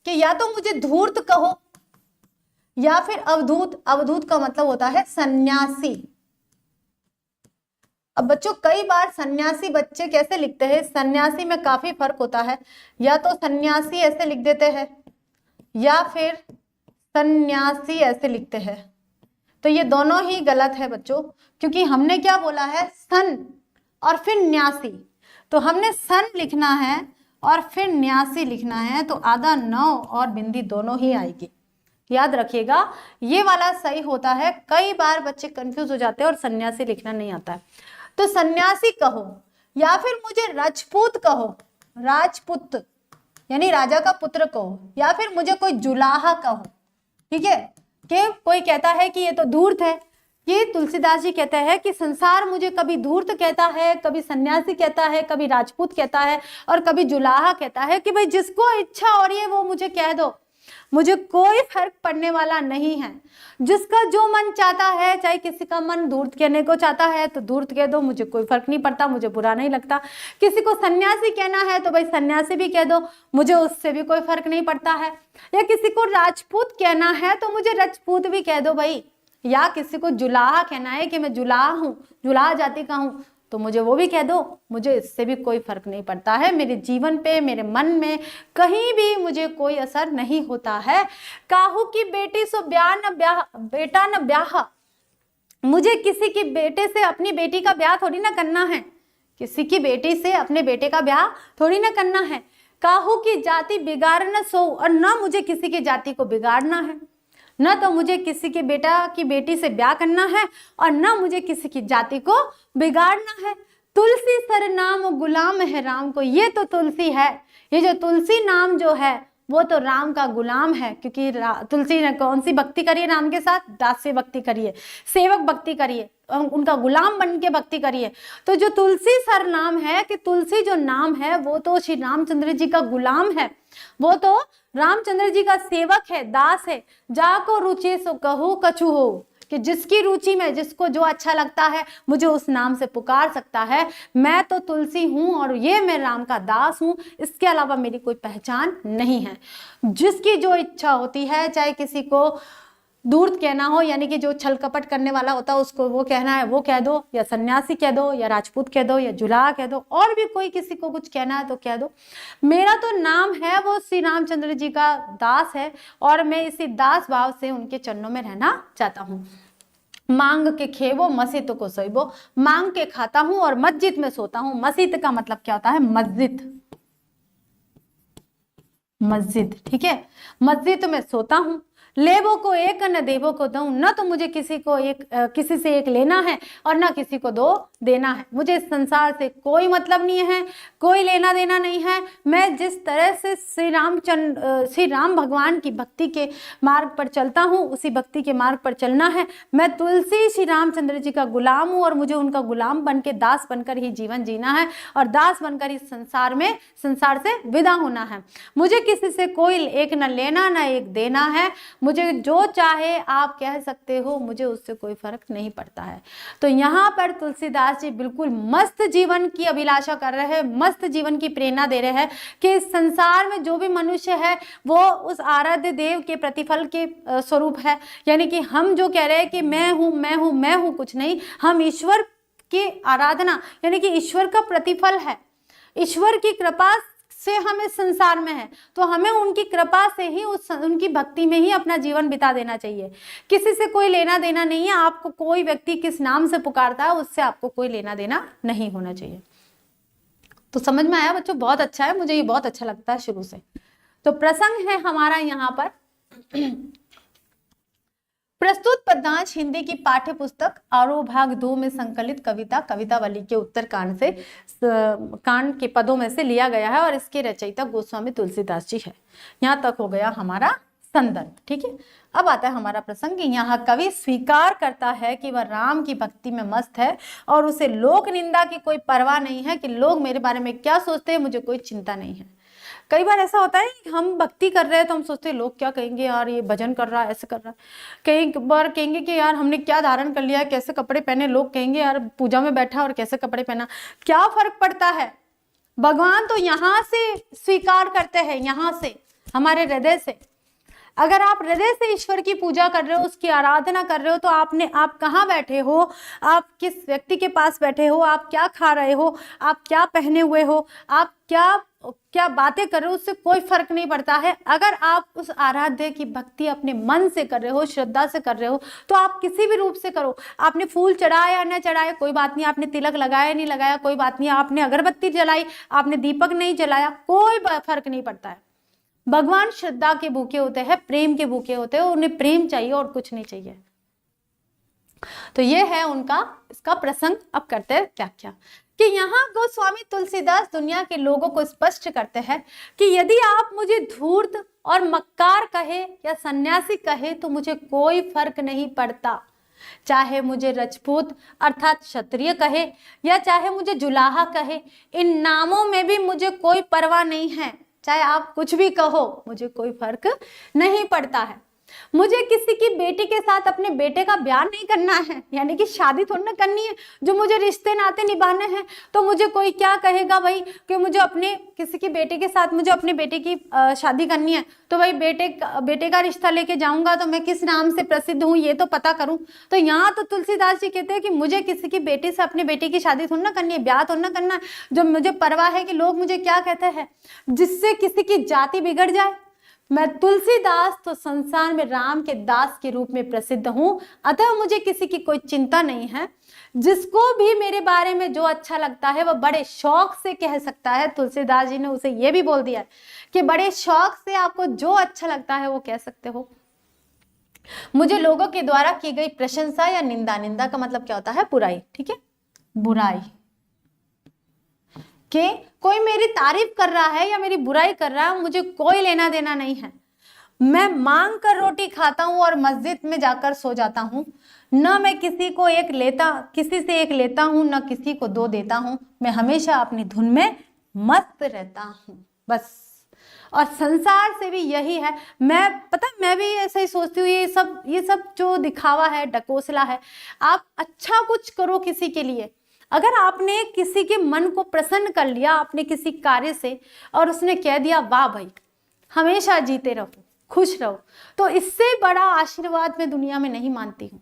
कि या तो मुझे धूर्त कहो या फिर अवधूत। अवधूत का मतलब होता है सन्यासी। अब बच्चों कई बार सन्यासी बच्चे कैसे लिखते हैं, सन्यासी में काफी फर्क होता है, या तो सन्यासी ऐसे लिख देते हैं, या फिर सन्यासी ऐसे लिखते हैं। तो ये दोनों ही गलत है बच्चों, क्योंकि हमने क्या बोला है, सन और फिर न्यासी। तो हमने सन लिखना है और फिर न्यासी लिखना है, तो आधा नौ और बिंदी दोनों ही आएगी। याद रखिएगा, ये वाला सही होता है। कई बार बच्चे कंफ्यूज हो जाते हैं और सन्यासी लिखना नहीं आता है। तो सन्यासी कहो या फिर मुझे राजपूत कहो, राजपूत यानी राजा का पुत्र कहो, या फिर मुझे कोई जुलाहा कहो। ठीक है, कि कोई कहता है कि ये तो धूर्त है। ये तुलसीदास जी कहते हैं कि संसार मुझे कभी धूर्त कहता है, कभी सन्यासी कहता है, कभी राजपूत कहता है और कभी जुलाहा कहता है, कि भाई जिसको इच्छा हो रही है वो मुझे कह दो, मुझे कोई फर्क पड़ने वाला नहीं है। जिसका जो मन चाहता है, चाहे किसी का मन धूर्त कहने को चाहता है तो धूर्त कह दो, मुझे कोई फर्क नहीं पड़ता, मुझे बुरा नहीं लगता। किसी को सन्यासी कहना है तो भाई सन्यासी भी कह दो, मुझे उससे भी कोई फर्क नहीं पड़ता है। या किसी को राजपूत कहना है तो मुझे राजपूत भी कह दो भाई। या किसी को जुलाहा कहना है कि मैं जुलाहा हूँ, जुलाहा जाति का हूँ, तो मुझे वो भी कह दो, मुझे इससे भी कोई फर्क नहीं पड़ता है। मेरे जीवन पे, मेरे मन में कहीं भी मुझे कोई असर नहीं होता है। काहू की बेटी सो ब्याह न ब्याह, बेटा न ब्याह। मुझे किसी की बेटे से अपनी बेटी का ब्याह थोड़ी ना करना है, किसी की बेटी से अपने बेटे का ब्याह थोड़ी ना करना है। काहू की जाति बिगाड़ न सो, और न मुझे किसी की जाति को बिगाड़ना है, न तो मुझे किसी के बेटा की बेटी से ब्याह करना है और न मुझे किसी की जाति को बिगाड़ना है। तुलसी सर नाम गुलाम है राम को। ये तो तुलसी है, ये जो तुलसी नाम जो है वो तो राम का गुलाम है, क्योंकि तुलसी ने कौन सी भक्ति करी है राम के साथ, दास्य भक्ति करिए, सेवक भक्ति करिए, उनका गुलाम बन के भक्ति करिए। तो जो तुलसी सर नाम है, कि तुलसी जो नाम है वो तो श्री रामचंद्र जी का गुलाम है, वो तो रामचंद्र जी का सेवक है, दास है। जाको रुचि सो कहू कछु हो, कि जिसकी रुचि में जिसको जो अच्छा लगता है मुझे उस नाम से पुकार सकता है। मैं तो तुलसी हूँ और ये मैं राम का दास हूँ, इसके अलावा मेरी कोई पहचान नहीं है। जिसकी जो इच्छा होती है, चाहे किसी को धूर्त कहना हो, यानी कि जो छल कपट करने वाला होता है उसको वो कहना है वो कह दो, या सन्यासी कह दो, या राजपूत कह दो, या जुलाहा कह दो, और भी कोई किसी को कुछ कहना है तो कह दो। मेरा तो नाम है वो श्री रामचंद्र जी का दास है और मैं इसी दास भाव से उनके चरणों में रहना चाहता हूँ। मांग के खेवो मस्जिद को सोइबो, मांग के खाता हूँ और मस्जिद में सोता हूँ। मस्जिद का मतलब क्या होता है, मस्जिद, मस्जिद। ठीक है, मस्जिद में सोता हूँ। लेबो को एक न देवो को दो, न तो मुझे किसी को किसी से एक लेना है और न किसी को दो देना है। मुझे इस संसार से कोई मतलब नहीं है, कोई लेना देना नहीं है। मैं जिस तरह से श्री राम भगवान की भक्ति के मार्ग पर चलता हूँ, उसी भक्ति के मार्ग पर चलना है। मैं तुलसी श्री रामचंद्र जी का गुलाम हूँ और मुझे उनका गुलाम बन के, दास बनकर ही जीवन जीना है और दास बनकर इस संसार से विदा होना है। मुझे किसी से कोई एक न लेना न एक देना है। मुझे जो चाहे आप कह सकते हो, मुझे उससे कोई फर्क नहीं पड़ता है। तो यहाँ पर तुलसीदास जी बिल्कुल मस्त जीवन की अभिलाषा कर रहे हैं, मस्त जीवन की प्रेरणा दे रहे हैं कि इस संसार में जो भी मनुष्य है वो उस आराध्य देव के प्रतिफल के स्वरूप है। यानी कि हम जो कह रहे हैं कि मैं हूँ मैं हूँ मैं हूँ, कुछ नहीं, हम ईश्वर की आराधना यानी कि ईश्वर का प्रतिफल है। ईश्वर की कृपा से हम इस संसार में है, तो हमें उनकी कृपा से ही उनकी भक्ति में ही अपना जीवन बिता देना चाहिए। किसी से कोई लेना देना नहीं है। आपको कोई व्यक्ति किस नाम से पुकारता है उससे आपको कोई लेना देना नहीं होना चाहिए। तो समझ में आया बच्चों? बहुत अच्छा है, मुझे ये बहुत अच्छा लगता है शुरू से। तो प्रसंग है हमारा यहाँ पर प्रस्तुत पद्यांश हिंदी की पाठ्य पुस्तक आरोह भाग 2 में संकलित कवितावली के उत्तर कांड के पदों में से लिया गया है और इसके रचयिता गोस्वामी तुलसीदास जी है। यहाँ तक हो गया हमारा संदर्भ। ठीक है, अब आता है हमारा प्रसंग। यहाँ कवि स्वीकार करता है कि वह राम की भक्ति में मस्त है और उसे लोक निंदा की कोई परवाह नहीं है कि लोग मेरे बारे में क्या सोचते हैं, मुझे कोई चिंता नहीं है। कई बार ऐसा होता है कि हम भक्ति कर रहे हैं तो हम सोचते हैं लोग क्या कहेंगे, यार ये भजन कर रहा है, ऐसे कर रहा है। कई बार कहेंगे कि यार हमने क्या धारण कर लिया है, कैसे कपड़े पहने, लोग कहेंगे यार पूजा में बैठा और कैसे कपड़े पहना, क्या फर्क पड़ता है। भगवान तो यहाँ से स्वीकार करते हैं, यहाँ से हमारे हृदय से। अगर आप हृदय से ईश्वर की पूजा कर रहे हो, उसकी आराधना कर रहे हो, तो आप कहाँ बैठे हो, आप किस व्यक्ति के पास बैठे हो, आप क्या खा रहे हो, आप क्या पहने हुए हो, आप क्या क्या बातें कर रहे हो, उससे कोई फर्क नहीं पड़ता है। अगर आप उस आराध्य की भक्ति अपने मन से कर रहे हो, श्रद्धा से कर रहे हो, तो आप किसी भी रूप से करो। आपने फूल चढ़ाया न चढ़ाया कोई बात नहीं, आपने तिलक लगाया नहीं लगाया कोई बात नहीं, आपने अगरबत्ती जलाई, आपने दीपक नहीं जलाया, कोई फर्क नहीं पड़ता है। भगवान श्रद्धा के भूखे होते हैं, प्रेम के भूखे होते हैं, उन्हें प्रेम चाहिए और कुछ नहीं चाहिए। तो ये है उनका इसका प्रसंग। अब करते हैं व्याख्या कि यहाँ गोस्वामी तुलसीदास दुनिया के लोगों को स्पष्ट करते हैं कि यदि आप मुझे धूर्त और मक्कार कहे या सन्यासी कहे तो मुझे कोई फर्क नहीं पड़ता। चाहे मुझे रजपूत अर्थात क्षत्रिय कहे या चाहे मुझे जुलाहा कहे, इन नामों में भी मुझे कोई परवाह नहीं है। चाहे आप कुछ भी कहो, मुझे कोई फर्क नहीं पड़ता है। मुझे किसी की बेटी के साथ अपने बेटे का ब्याह नहीं करना है, यानी कि शादी थोड़ी ना करनी है, जो मुझे रिश्ते नाते निभाने हैं। तो मुझे कोई क्या कहेगा भाई कि मुझे अपने किसी की बेटी के साथ मुझे अपने बेटे की शादी करनी है, तो भाई बेटे का रिश्ता लेके जाऊंगा तो मैं किस नाम से प्रसिद्ध हूँ ये तो पता करूं। तो यहाँ तो तुलसीदास जी कहते हैं कि मुझे किसी की बेटी से अपने बेटे की शादी थोड़ी ना करनी है, ब्याह थोड़ी ना करना है। जो मुझे परवाह है कि लोग मुझे क्या कहते हैं, जिससे किसी की जाति बिगड़ जाए। मैं तुलसीदास तो संसार में राम के दास के रूप में प्रसिद्ध हूं, अतः मुझे किसी की कोई चिंता नहीं है। जिसको भी मेरे बारे में जो अच्छा लगता है वह बड़े शौक से कह सकता है। तुलसीदास जी ने उसे यह भी बोल दिया है कि बड़े शौक से आपको जो अच्छा लगता है वो कह सकते हो। मुझे लोगों के द्वारा की गई प्रशंसा या निंदा, निंदा का मतलब क्या होता है, बुराई, ठीक है, बुराई, कि कोई मेरी तारीफ कर रहा है या मेरी बुराई कर रहा है, मुझे कोई लेना देना नहीं है। मैं मांग कर रोटी खाता हूं और मस्जिद में जाकर सो जाता हूं। न मैं किसी से एक लेता हूं, न किसी को दो देता हूं। मैं हमेशा अपनी धुन में मस्त रहता हूं, बस। और संसार से भी यही है। मैं भी ऐसा ही सोचती हूँ, ये सब जो दिखावा है, डकोसला है। आप अच्छा कुछ करो किसी के लिए। अगर आपने किसी के मन को प्रसन्न कर लिया आपने किसी कार्य से, और उसने कह दिया वाह भाई हमेशा जीते रहो, खुश रहो, तो इससे बड़ा आशीर्वाद मैं दुनिया में नहीं मानती हूँ।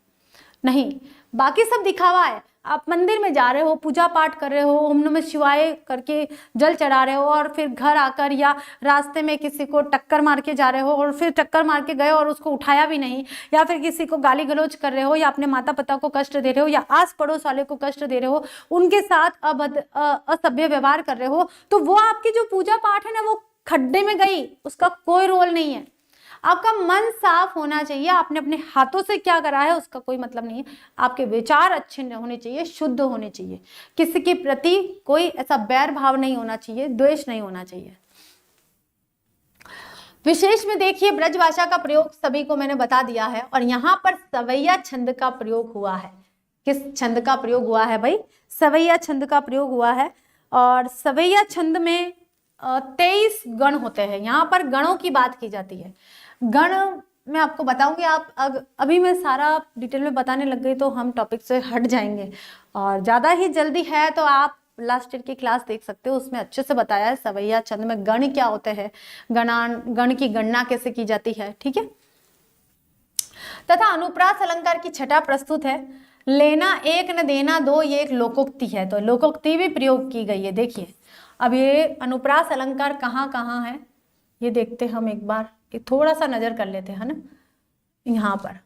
नहीं, बाकी सब दिखावा है। आप मंदिर में जा रहे हो, पूजा पाठ कर रहे हो, ओम नमः शिवाय करके जल चढ़ा रहे हो, और फिर घर आकर या रास्ते में किसी को टक्कर मार के जा रहे हो और फिर टक्कर मार के गए और उसको उठाया भी नहीं, या फिर किसी को गाली गलौज कर रहे हो, या अपने माता पिता को कष्ट दे रहे हो, या आस पड़ोस वाले को कष्ट दे रहे हो, उनके साथ असभ्य व्यवहार कर रहे हो, तो वो आपकी जो पूजा पाठ है ना वो खड्डे में गई, उसका कोई रोल नहीं है। आपका मन साफ होना चाहिए। आपने अपने हाथों से क्या करा है उसका कोई मतलब नहीं है। आपके विचार अच्छे होने चाहिए, शुद्ध होने चाहिए। किसी के प्रति कोई ऐसा बैर भाव नहीं होना चाहिए, द्वेष नहीं होना चाहिए। विशेष में देखिए ब्रजभाषा का प्रयोग सभी को मैंने बता दिया है, और यहाँ पर सवैया छंद का प्रयोग हुआ है। किस छंद का प्रयोग हुआ है भाई? सवैया छंद का प्रयोग हुआ है। और सवैया छंद में 23 गण होते हैं। यहाँ पर गणों की बात की जाती है। गण मैं आपको बताऊंगी, आप अभी मैं सारा डिटेल में बताने लग गई तो हम टॉपिक से हट जाएंगे, और ज़्यादा ही जल्दी है तो आप लास्ट ईयर की क्लास देख सकते हो, उसमें अच्छे से बताया है सवैया छंद में गण क्या होते हैं, गण की गणना कैसे की जाती है, ठीक है। तथा अनुप्रास अलंकार की छठा प्रस्तुत है, लेना एक न देना दो, ये एक लोकोक्ति है, तो लोकोक्ति भी प्रयोग की गई है। देखिए अब ये अनुप्रास अलंकार कहाँ कहाँ है ये देखते हम एक बार, थोड़ा सा नजर कर लेते हैं ना। यहां पर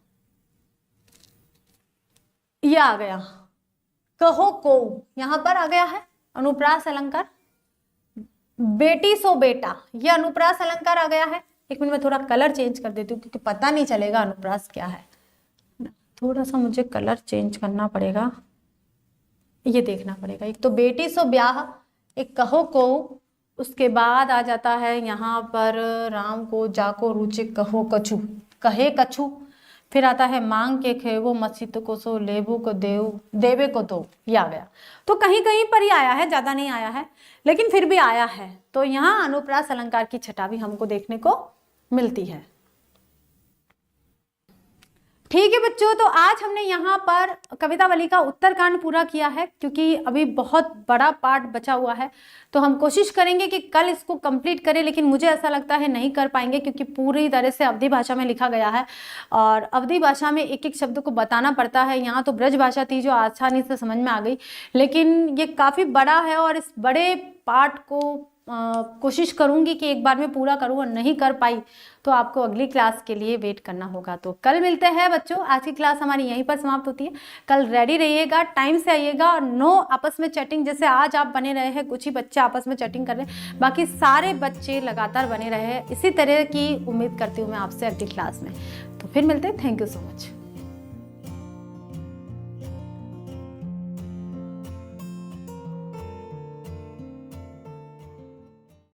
ये आ गया, कहो को, यहां पर आ गया है अनुप्रास अलंकार। बेटी सो बेटा, ये अनुप्रास अलंकार आ गया है। एक मिनट में थोड़ा कलर चेंज कर देती हूँ क्योंकि पता नहीं चलेगा अनुप्रास क्या है, थोड़ा सा मुझे कलर चेंज करना पड़ेगा, ये देखना पड़ेगा। एक तो बेटी सो ब्याह, एक कहो को, उसके बाद आ जाता है यहाँ पर राम को जाको रुचि कहो कछु, कहे कछु, फिर आता है मांग के खेवो मसीत को सो लेबो को देवे को दो, ये आ गया। तो कहीं कहीं पर ही आया है, ज्यादा नहीं आया है, लेकिन फिर भी आया है। तो यहाँ अनुप्रास अलंकार की छटा भी हमको देखने को मिलती है। ठीक है बच्चों, तो आज हमने यहाँ पर कवितावली का उत्तरकांड पूरा किया है, क्योंकि अभी बहुत बड़ा पार्ट बचा हुआ है। तो हम कोशिश करेंगे कि कल इसको कंप्लीट करें, लेकिन मुझे ऐसा लगता है नहीं कर पाएंगे, क्योंकि पूरी तरह से अवधी भाषा में लिखा गया है और अवधी भाषा में एक एक शब्द को बताना पड़ता है। यहाँ तो ब्रज भाषा थी जो आसानी से समझ में आ गई, लेकिन ये काफ़ी बड़ा है और इस बड़े पार्ट को कोशिश करूंगी कि एक बार में पूरा करूं, और नहीं कर पाई तो आपको अगली क्लास के लिए वेट करना होगा। तो कल मिलते हैं बच्चों, आज की क्लास हमारी यहीं पर समाप्त होती है। कल रेडी रहिएगा, टाइम से आइएगा और नो आपस में चैटिंग। जैसे आज आप बने रहे हैं, कुछ ही बच्चे आपस में चैटिंग कर रहे हैं, बाकी सारे बच्चे लगातार बने रहे हैं। इसी तरह की उम्मीद करती हूँ मैं आपसे अगली क्लास में। तो फिर मिलते हैं, थैंक यू सो मच।